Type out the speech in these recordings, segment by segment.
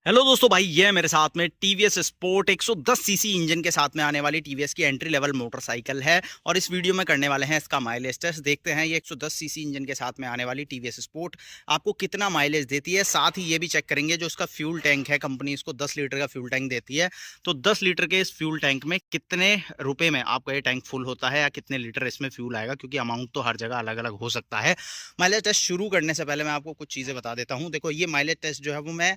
Hello दोस्तों, भाई ये है मेरे साथ में टीवीएस स्पोर्ट 110 सीसी इंजन के साथ में आने वाली टीवीएस की एंट्री लेवल मोटरसाइकिल है। और इस वीडियो में करने वाले हैं इसका माइलेज टेस्ट। देखते हैं ये 110 सीसी इंजन के साथ में आने वाली टीवीएस स्पोर्ट आपको कितना माइलेज देती है। साथ ही ये भी चेक करेंगे जो इसका फ्यूल टैंक है, कंपनी इसको 10 लीटर का फ्यूल टैंक देती है, तो 10 लीटर के इस फ्यूल टैंक में कितने रुपए में आपका ये टैंक फुल होता है या कितने लीटर इसमें फ्यूल आएगा, क्योंकि अमाउंट तो हर जगह अलग अलग हो सकता है। माइलेज टेस्ट शुरू करने से पहले मैं आपको कुछ चीज़ें बता देता हूँ। देखो, ये माइलेज टेस्ट जो है वो मैं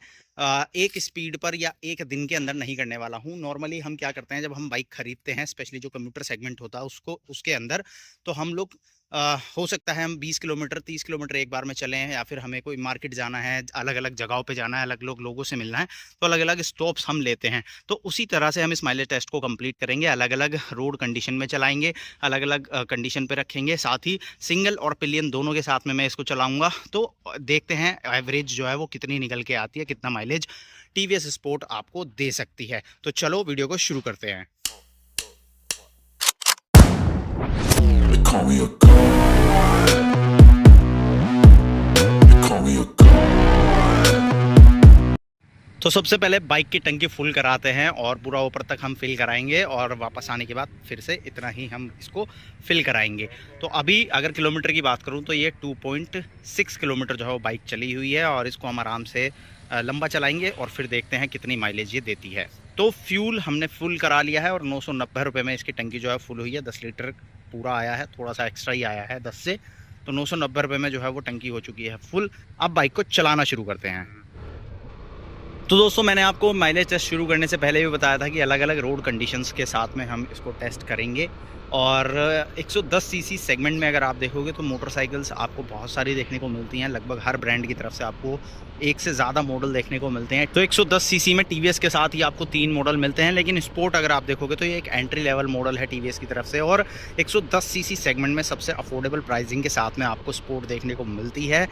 एक स्पीड पर या एक दिन के अंदर नहीं करने वाला हूँ। नॉर्मली हम क्या करते हैं, जब हम बाइक खरीदते हैं, स्पेशली जो कम्यूटर सेगमेंट होता है उसको उसके अंदर, तो हम लोग हो सकता है हम 20 किलोमीटर 30 किलोमीटर एक बार में चले हैं, या फिर हमें कोई मार्केट जाना है, अलग अलग जगहों पे जाना है, अलग अलग लोगों से मिलना है, तो अलग अलग स्टॉप्स हम लेते हैं। तो उसी तरह से हम इस माइलेज टेस्ट को कंप्लीट करेंगे। अलग अलग रोड कंडीशन में चलाएंगे, अलग अलग कंडीशन पे रखेंगे, साथ ही सिंगल और पिलियन दोनों के साथ में मैं इसको चलाऊंगा। तो देखते हैं एवरेज जो है वो कितनी निकल के आती है, कितना माइलेज टीवीएस स्पोर्ट आपको दे सकती है। तो चलो वीडियो को शुरू करते हैं। They call me a god. They call me a god. तो सबसे पहले बाइक की टंकी फुल कराते हैं और पूरा ऊपर तक हम फिल कराएंगे, और वापस आने के बाद फिर से इतना ही हम इसको फिल कराएंगे। तो अभी अगर किलोमीटर की बात करूं तो ये 2.6 किलोमीटर जो है वो बाइक चली हुई है, और इसको हम आराम से लंबा चलाएंगे और फिर देखते हैं कितनी माइलेज ये देती है। तो फ्यूल हमने फुल करा लिया है और 990 रुपये में इसकी टंकी जो है फुल हुई है। 10 लीटर पूरा आया है, थोड़ा सा एक्स्ट्रा ही आया है 10 से, तो 990 रुपये में जो है वो टंकी हो चुकी है फुल। अब बाइक को चलाना शुरू करते हैं। तो दोस्तों, मैंने आपको माइलेज टेस्ट शुरू करने से पहले भी बताया था कि अलग अलग रोड कंडीशंस के साथ में हम इसको टेस्ट करेंगे। और 110 सीसी सेगमेंट में अगर आप देखोगे तो मोटरसाइकिल्स आपको बहुत सारी देखने को मिलती हैं। लगभग हर ब्रांड की तरफ से आपको एक से ज़्यादा मॉडल देखने को मिलते हैं। तो 110 सीसी में टीवीएस के साथ ही आपको 3 मॉडल मिलते हैं, लेकिन स्पोर्ट अगर आप देखोगे तो ये एक एंट्री लेवल मॉडल है टीवीएस की तरफ से। और 110 सीसी सेगमेंट में सबसे अफोर्डेबल प्राइसिंग के साथ में आपको स्पोर्ट देखने को मिलती है।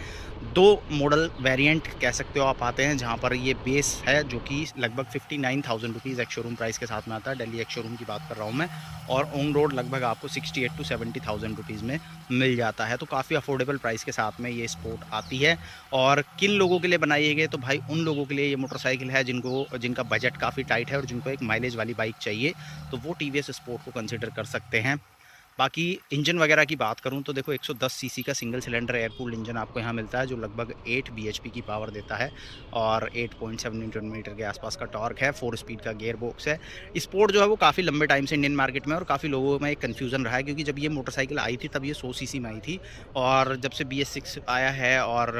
2 मॉडल वेरिएंट कह सकते हो आप आते हैं, जहाँ पर ये बेस है जो कि लगभग 59,000 रुपीज़ एक शोरूम प्राइस के साथ में आता है। दिल्ली एक शोरूम की बात कर रहा हूँ मैं। और ऑन रोड लगभग आपको 68 to 70,000 रुपीज़ में मिल जाता है। तो काफ़ी अफोर्डेबल प्राइस के साथ में ये स्पोर्ट आती है। और किन लोगों के लिए बनाई गई, तो भाई उन लोगों के लिए ये मोटरसाइकिल है जिनका बजट काफ़ी टाइट है और जिनको एक माइलेज वाली बाइक चाहिए, तो वो टीवीएस स्पोर्ट को कंसिडर कर सकते हैं। बाकी इंजन वगैरह की बात करूं तो देखो, 110 सीसी का single cylinder air cooled engine आपको यहाँ मिलता है, जो लगभग 8 bhp की पावर देता है और 8.7 न्यूटन मीटर के आसपास का टॉर्क है। 4 स्पीड का गियर बॉक्स है। स्पोर्ट जो है वो काफ़ी लंबे टाइम से इंडियन मार्केट में और काफ़ी लोगों में एक कन्फ्यूज़न रहा है, क्योंकि जब ये मोटरसाइकिल आई थी तब ये 100 सीसी में आई थी, और जब से BS6 आया है और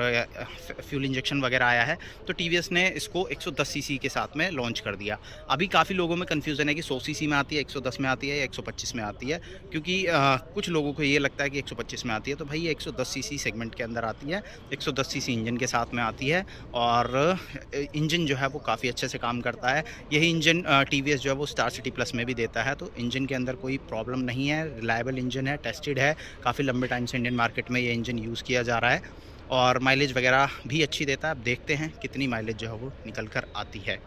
फ्यूल इंजेक्शन वगैरह आया है, तो टीवीएस ने इसको 110 सीसी के साथ में लॉन्च कर दिया। अभी काफ़ी लोगों में कन्फ्यूज़न है कि 100 सीसी में आती है, 110 में आती है या 125 में आती है, क्योंकि कुछ लोगों को ये लगता है कि 125 में आती है। तो भाई ये 110 सीसी सेगमेंट के अंदर आती है, 110 सीसी इंजन के साथ में आती है, और इंजन जो है वो काफ़ी अच्छे से काम करता है। यही इंजन टीवीएस जो है वो स्टार सिटी प्लस में भी देता है। तो इंजन के अंदर कोई प्रॉब्लम नहीं है, रिलायबल इंजन है, टेस्टेड है, काफ़ी लंबे टाइम से इंडियन मार्केट में ये इंजन यूज़ किया जा रहा है, और माइलेज वगैरह भी अच्छी देता है। अब देखते हैं कितनी माइलेज जो है वो निकल कर आती है।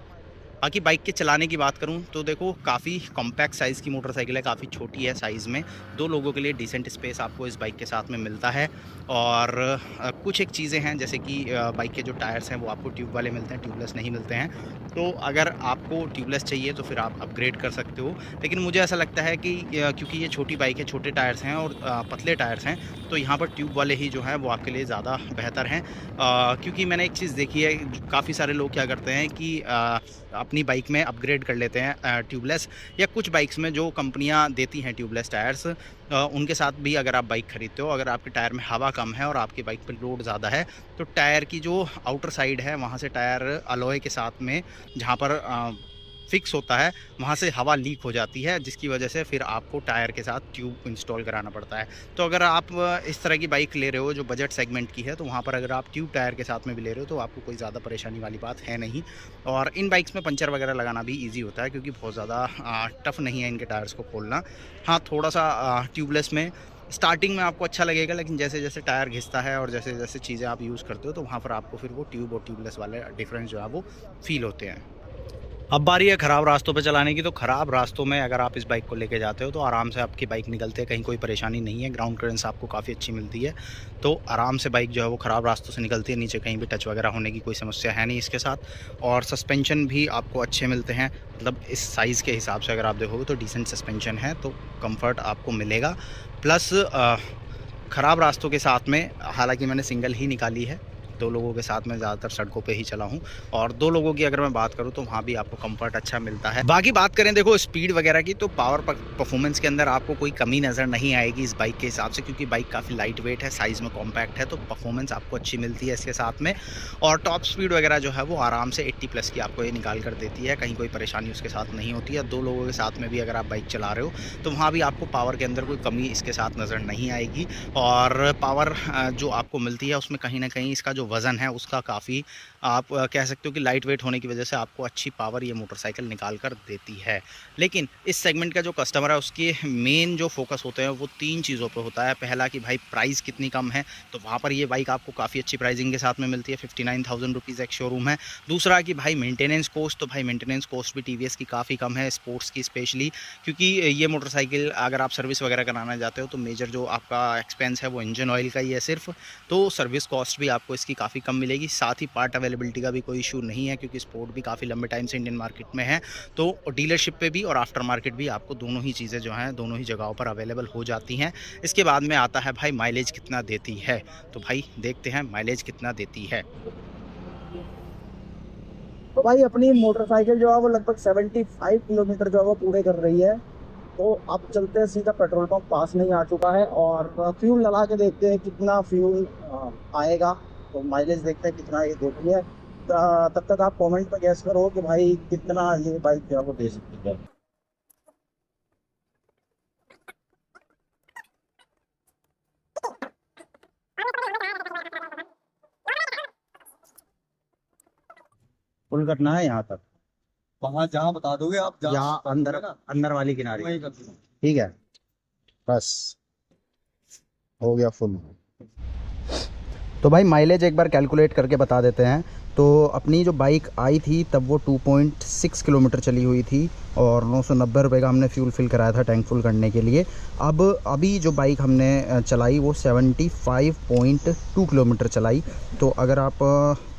बाकी बाइक के चलाने की बात करूं तो देखो, काफ़ी कॉम्पैक्ट साइज़ की मोटरसाइकिल है, काफ़ी छोटी है साइज़ में। 2 लोगों के लिए डिसेंट स्पेस आपको इस बाइक के साथ में मिलता है। और कुछ एक चीज़ें हैं, जैसे कि बाइक के जो टायर्स हैं वो आपको ट्यूब वाले मिलते हैं, ट्यूबलेस नहीं मिलते हैं। तो अगर आपको ट्यूबलेस चाहिए तो फिर आप अपग्रेड कर सकते हो, लेकिन मुझे ऐसा लगता है कि क्योंकि ये छोटी बाइक है, छोटे टायर्स हैं और पतले टायर्स हैं, तो यहाँ पर ट्यूब वाले ही जो हैं वो आपके लिए ज़्यादा बेहतर हैं। क्योंकि मैंने एक चीज़ देखी है, काफ़ी सारे लोग क्या करते हैं कि अपनी बाइक में अपग्रेड कर लेते हैं ट्यूबलेस, या कुछ बाइक्स में जो कंपनियां देती हैं ट्यूबलेस टायर्स, उनके साथ भी अगर आप बाइक खरीदते हो, अगर आपके टायर में हवा कम है और आपकी बाइक पर लोड ज़्यादा है, तो टायर की जो आउटर साइड है वहाँ से टायर अलॉय के साथ में जहाँ पर फिक्स होता है, वहाँ से हवा लीक हो जाती है, जिसकी वजह से फिर आपको टायर के साथ ट्यूब इंस्टॉल कराना पड़ता है। तो अगर आप इस तरह की बाइक ले रहे हो जो बजट सेगमेंट की है, तो वहाँ पर अगर आप ट्यूब टायर के साथ में भी ले रहे हो तो आपको कोई ज़्यादा परेशानी वाली बात है नहीं। और इन बाइक्स में पंचर वगैरह लगाना भी ईजी होता है, क्योंकि बहुत ज़्यादा टफ़ नहीं है इनके टायर्स को खोलना। हाँ, थोड़ा सा ट्यूबलेस में स्टार्टिंग में आपको अच्छा लगेगा, लेकिन जैसे जैसे टायर घिसता है और जैसे जैसे चीज़ें आप यूज़ करते हो, तो वहाँ पर आपको फिर वो ट्यूब और ट्यूबलेस वाले डिफरेंस जो है वो फील होते हैं। अब बारी है ख़राब रास्तों पे चलाने की। तो ख़राब रास्तों में अगर आप इस बाइक को लेके जाते हो तो आराम से आपकी बाइक निकलती है, कहीं कोई परेशानी नहीं है। ग्राउंड क्लियरेंस आपको काफ़ी अच्छी मिलती है, तो आराम से बाइक जो है वो ख़राब रास्तों से निकलती है। नीचे कहीं भी टच वगैरह होने की कोई समस्या है नहीं इसके साथ। और सस्पेंशन भी आपको अच्छे मिलते हैं, मतलब इस साइज़ के हिसाब से अगर आप देखोगे तो डिसेंट सस्पेंशन है, तो कम्फर्ट आपको मिलेगा। प्लस ख़राब रास्तों के साथ में, हालांकि मैंने सिंगल ही निकाली है, 2 लोगों के साथ मैं ज़्यादातर सड़कों पे ही चला हूँ। और 2 लोगों की अगर मैं बात करूँ तो वहाँ भी आपको कंफर्ट अच्छा मिलता है। बाकी बात करें देखो स्पीड वगैरह की, तो पावर परफॉर्मेंस के अंदर आपको कोई कमी नज़र नहीं आएगी इस बाइक के हिसाब से, क्योंकि बाइक काफ़ी लाइट वेट है, साइज़ में कॉम्पैक्ट है, तो परफॉर्मेंस आपको अच्छी मिलती है इसके साथ में। और टॉप स्पीड वगैरह जो है वो आराम से 80 प्लस की आपको ये निकाल कर देती है, कहीं कोई परेशानी उसके साथ नहीं होती है। 2 लोगों के साथ में भी अगर आप बाइक चला रहे हो तो वहाँ भी आपको पावर के अंदर कोई कमी इसके साथ नज़र नहीं आएगी। और पावर जो आपको मिलती है उसमें कहीं ना कहीं इसका जो वज़न है उसका काफ़ी, आप कह सकते हो कि लाइट वेट होने की वजह से आपको अच्छी पावर ये मोटरसाइकिल निकाल कर देती है। लेकिन इस सेगमेंट का जो कस्टमर है उसके मेन जो फोकस होते हैं वो 3 चीज़ों पे होता है। पहला कि भाई प्राइस कितनी कम है, तो वहाँ पर ये बाइक आपको काफ़ी अच्छी प्राइसिंग के साथ में मिलती है, 59,000 रुपीज़ एक शोरूम है। दूसरा कि भाई मेंटेनेंस कॉस्ट, तो भाई मेंटेनेंस कॉस्ट भी टीवीएस की काफ़ी कम है, स्पोर्ट्स की स्पेशली, क्योंकि ये मोटरसाइकिल अगर आप सर्विस वगैरह कराना चाहते हो तो मेजर जो आपका एक्सपेंस है वो इंजन ऑयल का ही है सिर्फ, तो सर्विस कॉस्ट भी आपको इसकी काफ़ी कम मिलेगी। साथ ही पार्ट अवेलेबिलिटी का भी कोई इशू नहीं है, क्योंकि स्पोर्ट भी काफ़ी लंबे टाइम से इंडियन मार्केट में है, तो डीलरशिप पे भी और आफ्टर मार्केट भी आपको दोनों ही चीज़ें जो हैं दोनों ही जगहों पर अवेलेबल हो जाती हैं। इसके बाद में आता है भाई माइलेज कितना देती है, तो भाई देखते हैं माइलेज कितना देती है। तो भाई अपनी मोटरसाइकिल जो है वो लगभग 75 किलोमीटर जो है वो पूरे कर रही है। तो अब चलते हैं सीधा, पेट्रोल पंप पास नहीं आ चुका है और फ्यूल लगा के देखते हैं कितना फ्यूल आएगा। तो माइलेज देखते हैं कितना ये देती है। तब तक आप कमेंट में गैस करो कि भाई कितना ये बाइक जो है वो दे सकती है। फुल करना है यहाँ तक, वहां जहाँ बता दोगे आप, जहाँ यहाँ अंदर अंदर वाली किनारे, वहीं कर दूंगा। ठीक है। बस हो गया फुल। तो भाई माइलेज एक बार कैलकुलेट करके बता देते हैं। तो अपनी जो बाइक आई थी तब वो 2.6 किलोमीटर चली हुई थी और 990 रुपये का हमने फ्यूल फिल कराया था टैंक फुल करने के लिए। अब अभी जो बाइक हमने चलाई वो 75.2 किलोमीटर चलाई। तो अगर आप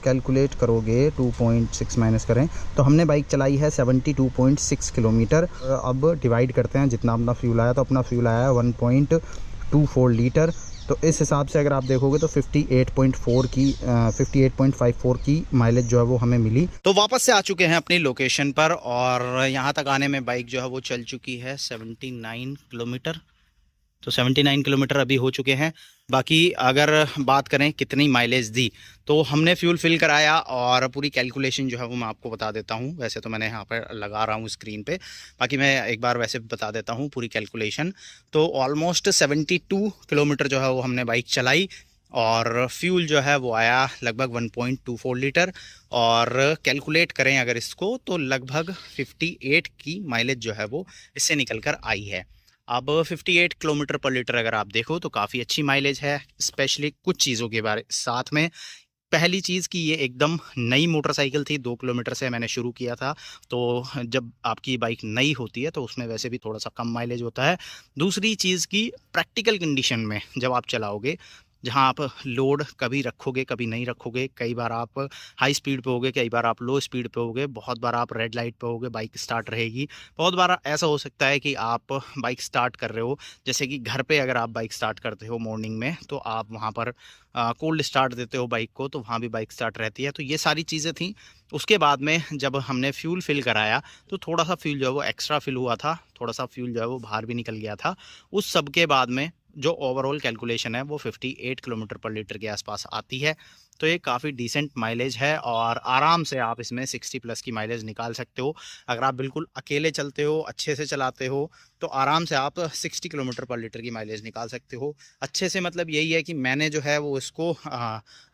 कैलकुलेट करोगे 2.6 माइनस करें तो हमने बाइक चलाई है 72.6 किलोमीटर। अब डिवाइड करते हैं जितना अपना फ्यूल आया, तो अपना फ्यूल आया है 1.24 लीटर। तो इस हिसाब से अगर आप देखोगे तो 58.54 की माइलेज जो है वो हमें मिली। तो वापस से आ चुके हैं अपनी लोकेशन पर और यहाँ तक आने में बाइक जो है वो चल चुकी है 79 किलोमीटर। तो 79 किलोमीटर अभी हो चुके हैं। बाकी अगर बात करें कितनी माइलेज दी, तो हमने फ्यूल फिल कराया और पूरी कैलकुलेशन जो है वो मैं आपको बता देता हूँ। वैसे तो मैंने यहाँ पर लगा रहा हूँ स्क्रीन पे, बाकी मैं एक बार वैसे बता देता हूँ पूरी कैलकुलेशन। तो ऑलमोस्ट 72 किलोमीटर जो है वो हमने बाइक चलाई और फ्यूल जो है वो आया लगभग 1.24 लीटर। और कैलकुलेट करें अगर इसको तो लगभग 58 की माइलेज जो है वो इससे निकल कर आई है। अब 58 किलोमीटर पर लीटर अगर आप देखो तो काफ़ी अच्छी माइलेज है, स्पेशली कुछ चीज़ों के बारे साथ में। पहली चीज़ कि ये एकदम नई मोटरसाइकिल थी, 2 किलोमीटर से मैंने शुरू किया था, तो जब आपकी बाइक नई होती है तो उसमें वैसे भी थोड़ा सा कम माइलेज होता है। दूसरी चीज़ की प्रैक्टिकल कंडीशन में जब आप चलाओगे, जहाँ आप लोड कभी रखोगे कभी नहीं रखोगे, कई बार आप हाई स्पीड पे होगे, कई बार आप लो स्पीड पे होगे, बहुत बार आप रेड लाइट पे होगे, बाइक स्टार्ट रहेगी। बहुत बार ऐसा हो सकता है कि आप बाइक स्टार्ट कर रहे हो, जैसे कि घर पे अगर आप बाइक स्टार्ट करते हो मॉर्निंग में तो आप वहाँ पर कोल्ड स्टार्ट देते हो बाइक को, तो वहाँ भी बाइक स्टार्ट रहती है। तो ये सारी चीज़ें थी। उसके बाद में जब हमने फ्यूल फिल कराया तो थोड़ा सा फ्यूल जो है वो एक्स्ट्रा फिल हुआ था, थोड़ा सा फ्यूल जो है वो बाहर भी निकल गया था। उस सब के बाद में जो ओवरऑल कैलकुलेशन है वो 58 किलोमीटर पर लीटर के आसपास आती है। तो ये काफ़ी डिसेंट माइलेज है और आराम से आप इसमें 60 प्लस की माइलेज निकाल सकते हो। अगर आप बिल्कुल अकेले चलते हो, अच्छे से चलाते हो, तो आराम से आप 60 किलोमीटर पर लीटर की माइलेज निकाल सकते हो। अच्छे से मतलब यही है कि मैंने जो है वो इसको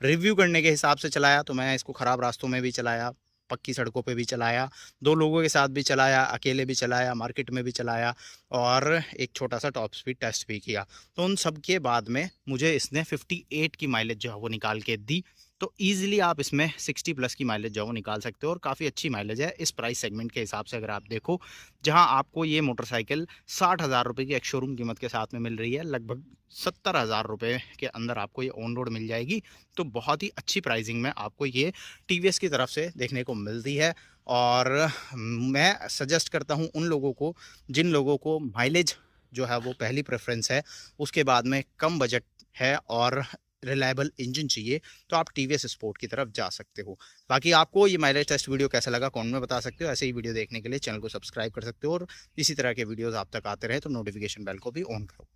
रिव्यू करने के हिसाब से चलाया, तो मैं इसको ख़राब रास्तों में भी चलाया, पक्की सड़कों पे भी चलाया, 2 लोगों के साथ भी चलाया, अकेले भी चलाया, मार्केट में भी चलाया और एक छोटा सा टॉप स्पीड टेस्ट भी किया। तो उन सब के बाद में मुझे इसने 58 की माइलेज जो है वो निकाल के दी। तो ईजिली आप इसमें 60 प्लस की माइलेज जो है वो निकाल सकते हो और काफ़ी अच्छी माइलेज है इस प्राइस सेगमेंट के हिसाब से। अगर आप देखो, जहां आपको ये मोटरसाइकिल 60,000 रुपये की एक शोरूम कीमत के साथ में मिल रही है, लगभग 70,000 रुपये के अंदर आपको ये ऑन रोड मिल जाएगी। तो बहुत ही अच्छी प्राइसिंग में आपको ये TVS की तरफ से देखने को मिलती है। और मैं सजेस्ट करता हूँ उन लोगों को जिन लोगों को माइलेज जो है वो पहली प्रेफरेंस है, उसके बाद में कम बजट है और रिलायबल इंजन चाहिए, तो आप TVS स्पोर्ट की तरफ जा सकते हो। बाकी आपको ये माइलेज टेस्ट वीडियो कैसा लगा कमेंट में बता सकते हो। ऐसे ही वीडियो देखने के लिए चैनल को सब्सक्राइब कर सकते हो और इसी तरह के वीडियोस आप तक आते रहे तो नोटिफिकेशन बेल को भी ऑन करो।